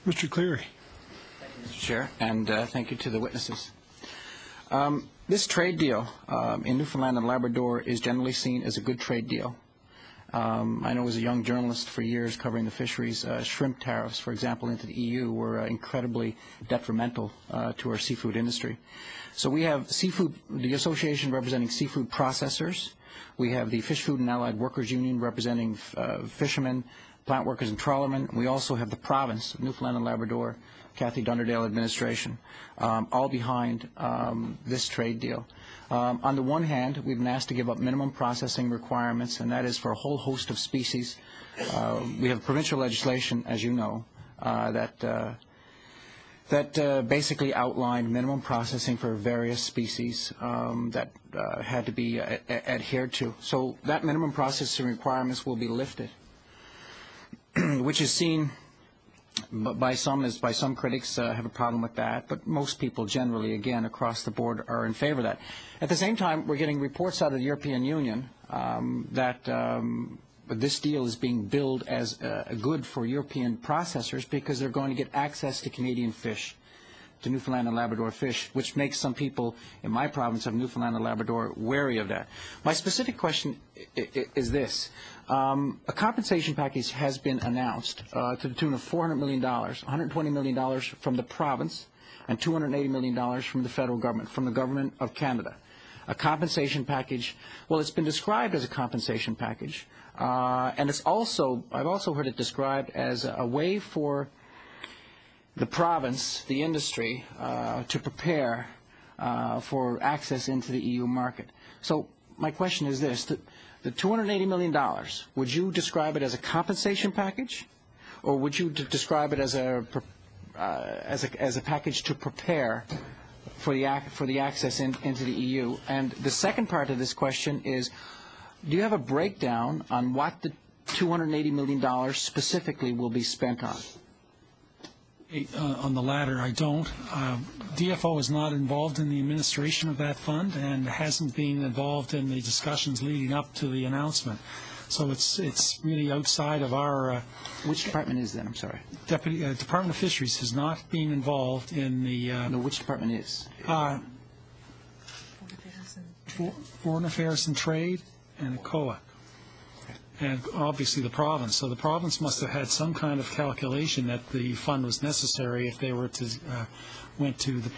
Mr. Cleary. Thank you, Mr. Chair, and thank you to the witnesses. This trade deal in Newfoundland and Labrador is generally seen as a good trade deal. I know as a young journalist for years covering the fisheries, shrimp tariffs, for example, into the EU were incredibly detrimental to our seafood industry. So we have the association representing seafood processors. We have the Fish, Food and Allied Workers Union representing fishermen, plant workers and trawlermen. We also have the province of Newfoundland and Labrador, Kathy Dunderdale administration, all behind this trade deal. On the one hand, we've been asked to give up minimum processing requirements, and that is for a whole host of species. We have provincial legislation, as you know, that basically outlined minimum processing for various species that had to be adhered to. So that minimum processing requirements will be lifted, which is seen by some critics have a problem with that, but most people generally, again, across the board are in favor of that. At the same time, we're getting reports out of the European Union that this deal is being billed as good for European processors because they're going to get access to Canadian fish, to Newfoundland and Labrador fish, which makes some people in my province of Newfoundland and Labrador wary of that. My specific question is this. A compensation package has been announced to the tune of $400 million, $120 million from the province and $280 million from the federal government, from the government of Canada. A compensation package, well, it's been described as a compensation package, and I've also heard it described as a way for the province, the industry, to prepare for access into the EU market. So my question is this. The $280 million, would you describe it as a compensation package, or would you describe it as a package to prepare for the access into the EU? And the second part of this question is, do you have a breakdown on what the $280 million specifically will be spent on? On the latter, I don't. DFO is not involved in the administration of that fund and hasn't been involved in the discussions leading up to the announcement. So it's really outside of our... Which department is that? I'm sorry. Department of Fisheries has not been involved in the... No, which department is? Foreign Affairs and Trade and COA. And obviously the province. So the province must have had some kind of calculation that the fund was necessary if they were to went to the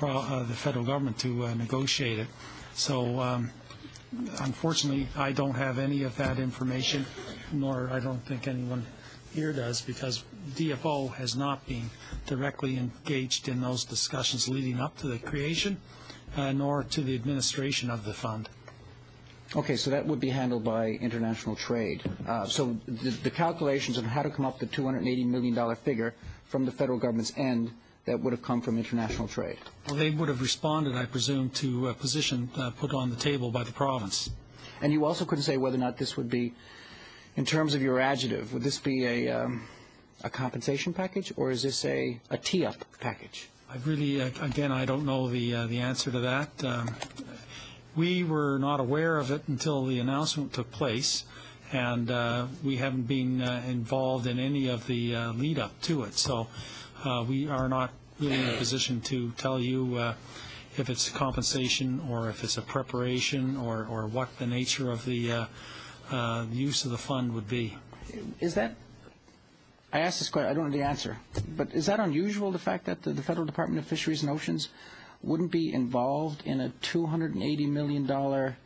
federal government to negotiate it. So unfortunately, I don't have any of that information, nor I don't think anyone here does, because DFO has not been directly engaged in those discussions leading up to the creation, nor to the administration of the fund. Okay, so that would be handled by international trade. So the calculations on how to come up with the $280 million figure from the federal government's end, that would have come from international trade. Well, they would have responded, I presume, to a position put on the table by the province. And you also couldn't say whether or not this would be, in terms of your adjective, would this be a compensation package, or is this a tee-up package? I really, again, I don't know the answer to that. We were not aware of it until the announcement took place, and we haven't been involved in any of the lead-up to it. So we are not really in a position to tell you if it's compensation or if it's a preparation or what the nature of the use of the fund would be. Is that, I asked this question, I don't know the answer, but is that unusual, the fact that the Federal Department of Fisheries and Oceans wouldn't be involved in a $280 million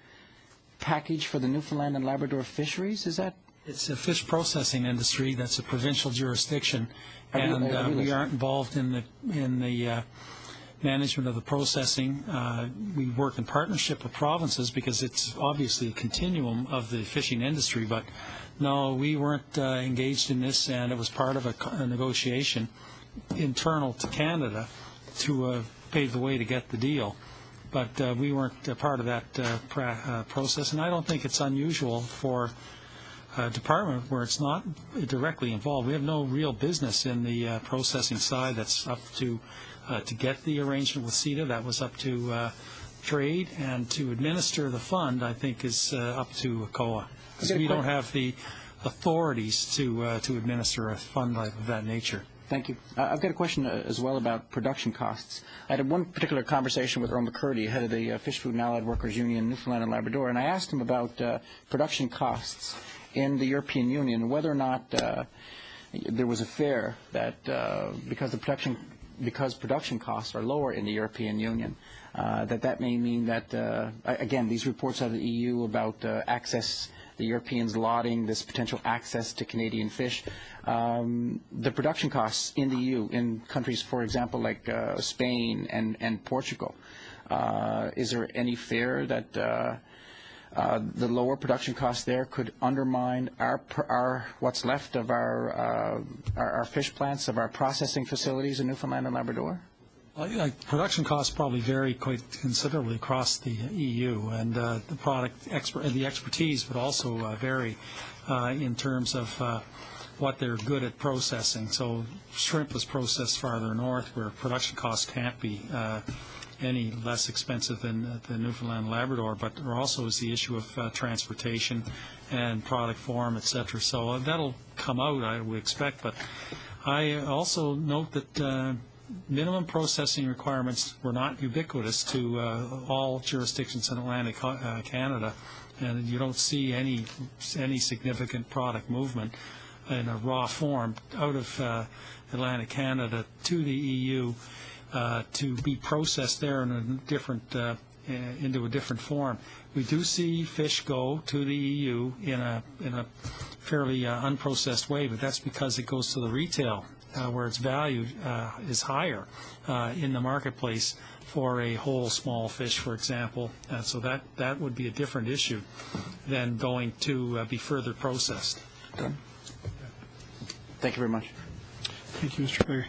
package for the Newfoundland and Labrador fisheries? Is that? It's a fish processing industry that's a provincial jurisdiction, and we aren't involved in the management of the processing. We work in partnership with provinces because it's obviously a continuum of the fishing industry, but no, we weren't engaged in this, and it was part of a negotiation internal to Canada to pave the way to get the deal. But we weren't a part of that process, and I don't think it's unusual for a department where it's not directly involved. We have no real business in the processing side. That's up to get the arrangement with CETA. That was up to trade, and to administer the fund, I think, is up to COA. Because we don't have the authorities to administer a fund of that nature. Thank you. I've got a question as well about production costs. I had one particular conversation with Earl McCurdy, head of the Fish, Food and Allied Workers Union, Newfoundland and Labrador, and I asked him about production costs in the European Union, whether or not there was a fear that because production costs are lower in the European Union, that may mean that, again, these reports out of the EU about access, the Europeans lauding this potential access to Canadian fish, the production costs in the EU, in countries, for example, like Spain and Portugal, is there any fear that the lower production costs there could undermine our what's left of our fish plants, of our processing facilities in Newfoundland and Labrador? Production costs probably vary quite considerably across the EU, and the expertise would also vary in terms of what they're good at processing. So shrimp is processed farther north, where production costs can't be any less expensive than Newfoundland and Labrador, but there also is the issue of transportation and product form, et cetera. So that'll come out, I would expect. But I also note that minimum processing requirements were not ubiquitous to all jurisdictions in Atlantic Canada, and you don't see any significant product movement in a raw form out of Atlantic Canada to the EU to be processed there in a different into a different form. We do see fish go to the EU in a fairly unprocessed way, but that's because it goes to the retail where its value is higher in the marketplace for a whole small fish, for example. So that would be a different issue than going to be further processed. Done. Thank you very much. Thank you, Mr. Berry.